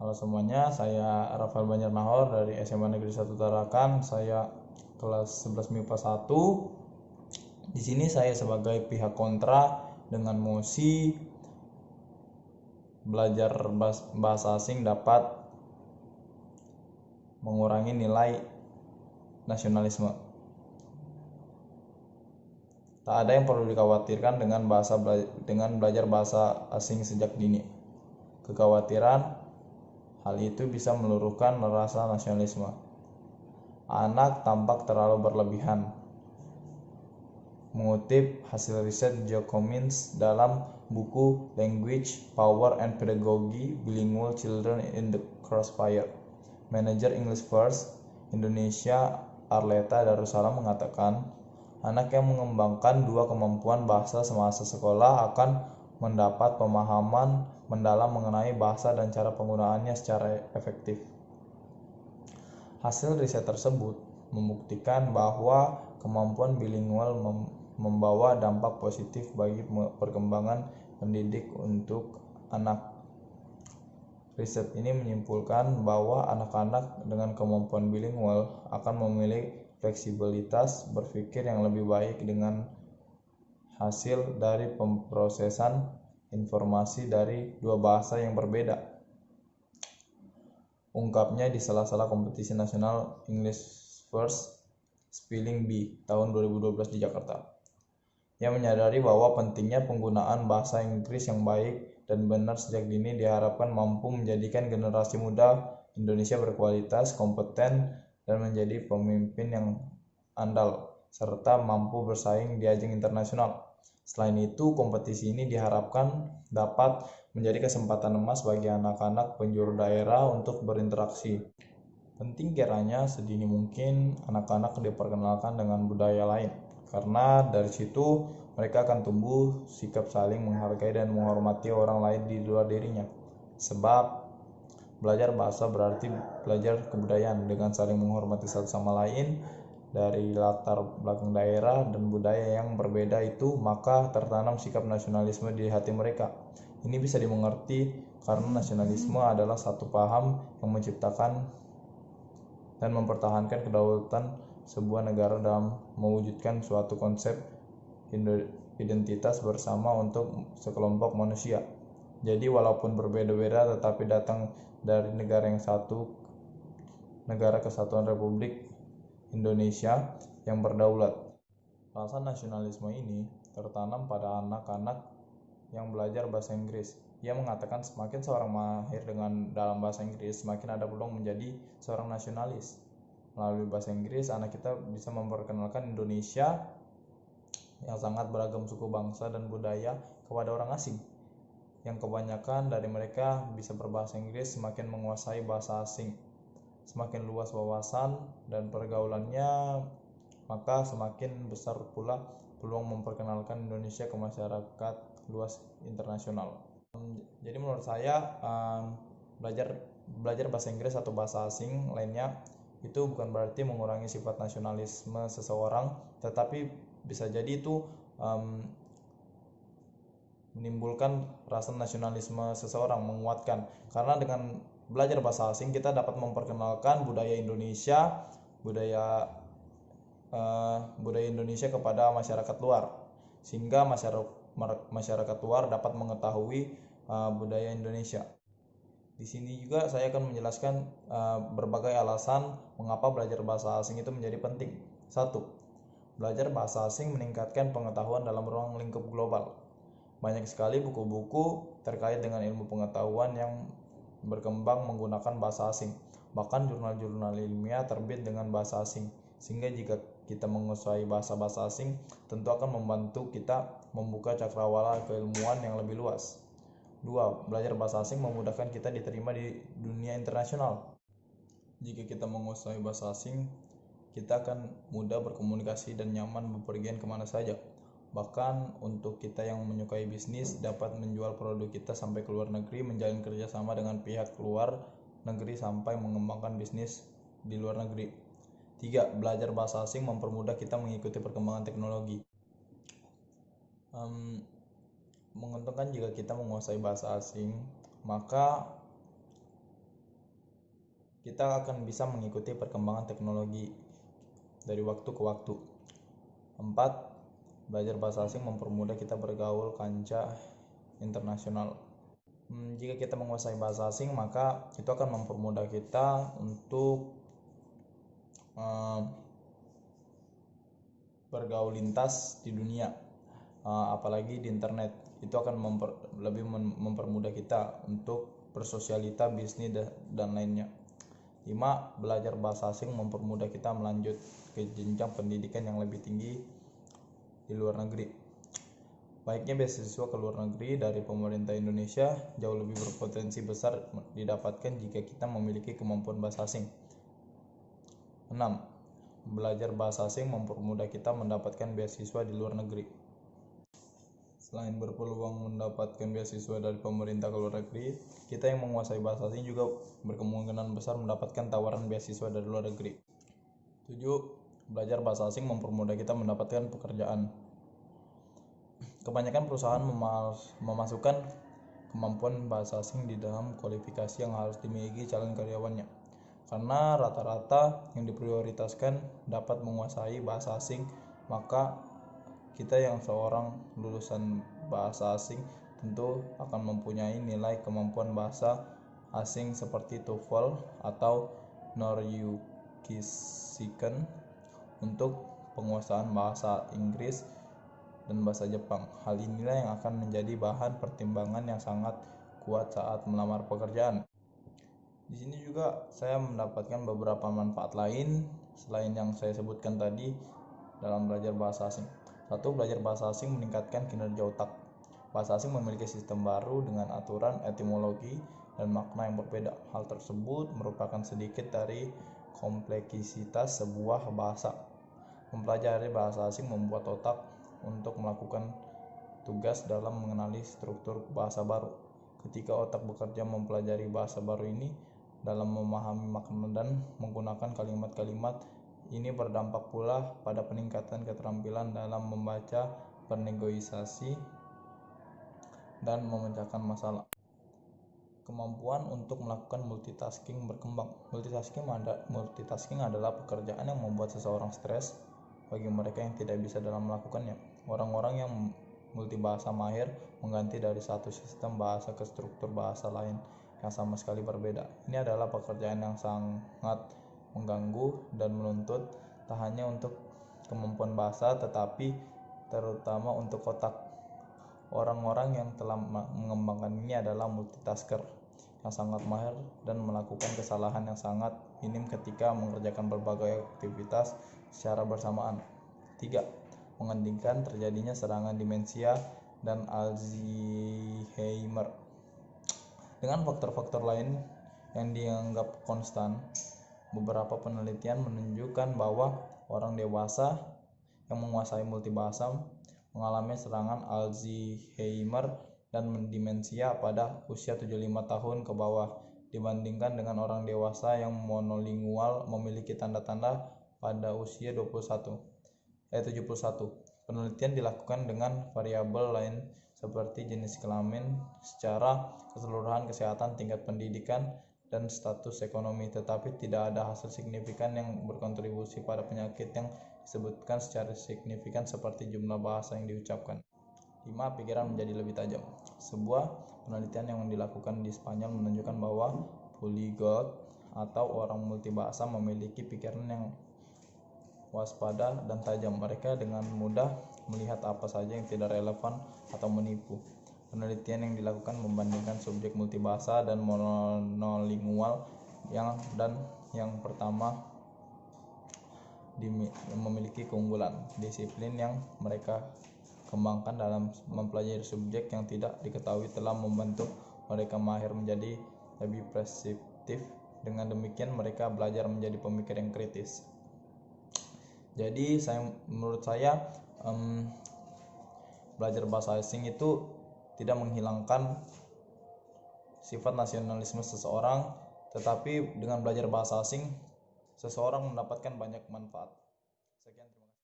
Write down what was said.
Halo semuanya, saya Rafael Banjarnahor dari SMA Negeri 1 Tarakan. Saya kelas 11 MIPA 1. Di sini saya sebagai pihak kontra dengan mosi belajar bahasa asing dapat mengurangi nilai nasionalisme. Tak ada yang perlu dikhawatirkan dengan belajar bahasa asing sejak dini. Kekhawatiran hal itu bisa meluruhkan rasa nasionalisme. Anak tampak terlalu berlebihan. Mengutip hasil riset Joe Cummins dalam buku Language, Power and Pedagogy Bilingual Children in the Crossfire, Manager English First Indonesia Arleta Darussalam mengatakan, anak yang mengembangkan dua kemampuan bahasa semasa sekolah akan mendapat pemahaman mendalam mengenai bahasa dan cara penggunaannya secara efektif. Hasil riset tersebut membuktikan bahwa kemampuan bilingual membawa dampak positif bagi perkembangan pendidik untuk anak. Riset ini menyimpulkan bahwa anak-anak dengan kemampuan bilingual akan memiliki fleksibilitas berpikir yang lebih baik dengan hasil dari pemrosesan informasi dari dua bahasa yang berbeda. Ungkapnya di sela-sela kompetisi nasional English First Spelling Bee tahun 2012 di Jakarta. Ia menyadari bahwa pentingnya penggunaan bahasa Inggris yang baik dan benar sejak dini diharapkan mampu menjadikan generasi muda Indonesia berkualitas, kompeten, dan menjadi pemimpin yang andal, serta mampu bersaing di ajang internasional. Selain itu, kompetisi ini diharapkan dapat menjadi kesempatan emas bagi anak-anak penjuru daerah untuk berinteraksi. Penting kiranya sedini mungkin anak-anak diperkenalkan dengan budaya lain, karena dari situ mereka akan tumbuh sikap saling menghargai dan menghormati orang lain di luar dirinya. Sebab belajar bahasa berarti belajar kebudayaan. Dengan saling menghormati satu sama lain dari latar belakang daerah dan budaya yang berbeda itu, maka tertanam sikap nasionalisme di hati mereka. Ini bisa dimengerti karena nasionalisme adalah satu paham yang menciptakan dan mempertahankan kedaulatan sebuah negara dalam mewujudkan suatu konsep identitas bersama untuk sekelompok manusia. Jadi walaupun berbeda-beda tetapi datang dari negara yang satu, Negara Kesatuan Republik Indonesia yang berdaulat. Rasa nasionalisme ini tertanam pada anak-anak yang belajar bahasa Inggris. Ia mengatakan semakin seorang mahir dalam bahasa Inggris, semakin ada peluang menjadi seorang nasionalis. Melalui bahasa Inggris, anak kita bisa memperkenalkan Indonesia yang sangat beragam suku bangsa dan budaya kepada orang asing. Yang kebanyakan dari mereka bisa berbahasa Inggris semakin menguasai bahasa asing. Semakin luas wawasan dan pergaulannya, maka semakin besar pula peluang memperkenalkan Indonesia ke masyarakat luas internasional. Jadi menurut saya belajar bahasa Inggris atau bahasa asing lainnya itu bukan berarti mengurangi sifat nasionalisme seseorang, tetapi bisa jadi itu menimbulkan rasa nasionalisme seseorang, menguatkan. Karena dengan belajar bahasa asing kita dapat memperkenalkan budaya Indonesia, budaya Indonesia kepada masyarakat luar, sehingga masyarakat luar dapat mengetahui budaya Indonesia. Di sini juga saya akan menjelaskan berbagai alasan mengapa belajar bahasa asing itu menjadi penting. 1. Belajar bahasa asing meningkatkan pengetahuan dalam ruang lingkup global. Banyak sekali buku-buku terkait dengan ilmu pengetahuan yang berkembang menggunakan bahasa asing. Bahkan jurnal-jurnal ilmiah terbit dengan bahasa asing. Sehingga jika kita menguasai bahasa-bahasa asing, tentu akan membantu kita membuka cakrawala keilmuan yang lebih luas. 2. Belajar bahasa asing memudahkan kita diterima di dunia internasional. Jika kita menguasai bahasa asing, kita akan mudah berkomunikasi dan nyaman bepergian kemana saja. Bahkan untuk kita yang menyukai bisnis, dapat menjual produk kita sampai ke luar negeri, menjalin kerjasama dengan pihak luar negeri sampai mengembangkan bisnis di luar negeri. 3. Belajar bahasa asing mempermudah kita mengikuti perkembangan teknologi. Menguntungkan jika kita menguasai bahasa asing, maka kita akan bisa mengikuti perkembangan teknologi dari waktu ke waktu. 4. Belajar bahasa asing mempermudah kita bergaul kancah internasional. Jika kita menguasai bahasa asing, maka itu akan mempermudah kita untuk bergaul lintas di dunia, apalagi di internet. Itu akan lebih mempermudah kita untuk bersosialita, bisnis, dan lainnya. 5. Belajar bahasa asing mempermudah kita melanjut ke jenjang pendidikan yang lebih tinggi di luar negeri. Baiknya beasiswa ke luar negeri dari pemerintah Indonesia jauh lebih berpotensi besar didapatkan jika kita memiliki kemampuan bahasa asing. 6. Belajar bahasa asing mempermudah kita mendapatkan beasiswa di luar negeri. Selain berpeluang mendapatkan beasiswa dari pemerintah ke luar negeri, kita yang menguasai bahasa asing juga berkemungkinan besar mendapatkan tawaran beasiswa dari luar negeri. 7. Belajar bahasa asing mempermudah kita mendapatkan pekerjaan. Kebanyakan perusahaan memasukkan kemampuan bahasa asing di dalam kualifikasi yang harus dimiliki calon karyawannya, karena rata-rata yang diprioritaskan dapat menguasai bahasa asing. Maka kita yang seorang lulusan bahasa asing tentu akan mempunyai nilai kemampuan bahasa asing seperti TOEFL atau Norwegian untuk penguasaan bahasa Inggris dan bahasa Jepang. Hal inilah yang akan menjadi bahan pertimbangan yang sangat kuat saat melamar pekerjaan. Di sini juga saya mendapatkan beberapa manfaat lain selain yang saya sebutkan tadi dalam belajar bahasa asing. 1. Belajar bahasa asing meningkatkan kinerja otak. Bahasa asing memiliki sistem baru dengan aturan, etimologi, dan makna yang berbeda. Hal tersebut merupakan sedikit dari kompleksitas sebuah bahasa. Mempelajari bahasa asing membuat otak untuk melakukan tugas dalam mengenali struktur bahasa baru. Ketika otak bekerja mempelajari bahasa baru ini dalam memahami makna dan menggunakan kalimat-kalimat, ini berdampak pula pada peningkatan keterampilan dalam membaca, bernegosiasi, dan memecahkan masalah. Kemampuan untuk melakukan multitasking berkembang. Multitasking adalah pekerjaan yang membuat seseorang stres bagi mereka yang tidak bisa dalam melakukannya. Orang-orang yang multibahasa mahir mengganti dari satu sistem bahasa ke struktur bahasa lain yang sama sekali berbeda. Ini adalah pekerjaan yang sangat mengganggu dan menuntut tak hanya untuk kemampuan bahasa tetapi terutama untuk otak. Orang-orang yang telah mengembangkan ini adalah multitasker yang sangat mahir dan melakukan kesalahan yang sangat minim ketika mengerjakan berbagai aktivitas secara bersamaan. 3. Menghentikan terjadinya serangan demensia dan Alzheimer. Dengan faktor-faktor lain yang dianggap konstan, beberapa penelitian menunjukkan bahwa orang dewasa yang menguasai multibahasa mengalami serangan Alzheimer dan demensia pada usia 75 tahun ke bawah dibandingkan dengan orang dewasa yang monolingual memiliki tanda-tanda pada usia 71. Penelitian dilakukan dengan variabel lain seperti jenis kelamin, secara keseluruhan kesehatan, tingkat pendidikan, dan status ekonomi, tetapi tidak ada hasil signifikan yang berkontribusi pada penyakit yang disebutkan secara signifikan seperti jumlah bahasa yang diucapkan. 5. Pikiran menjadi lebih tajam. Sebuah penelitian yang dilakukan di Spanyol menunjukkan bahwa polyglot atau orang multibahasa memiliki pikiran yang waspada dan tajam. Mereka dengan mudah melihat apa saja yang tidak relevan atau menipu. Penelitian yang dilakukan membandingkan subjek multibahasa dan monolingual yang pertama memiliki keunggulan disiplin yang mereka kembangkan dalam mempelajari subjek yang tidak diketahui telah membentuk mereka mahir menjadi lebih preskriptif. Dengan demikian mereka belajar menjadi pemikir yang kritis. Jadi menurut saya belajar bahasa asing itu tidak menghilangkan sifat nasionalisme seseorang, tetapi dengan belajar bahasa asing seseorang mendapatkan banyak manfaat.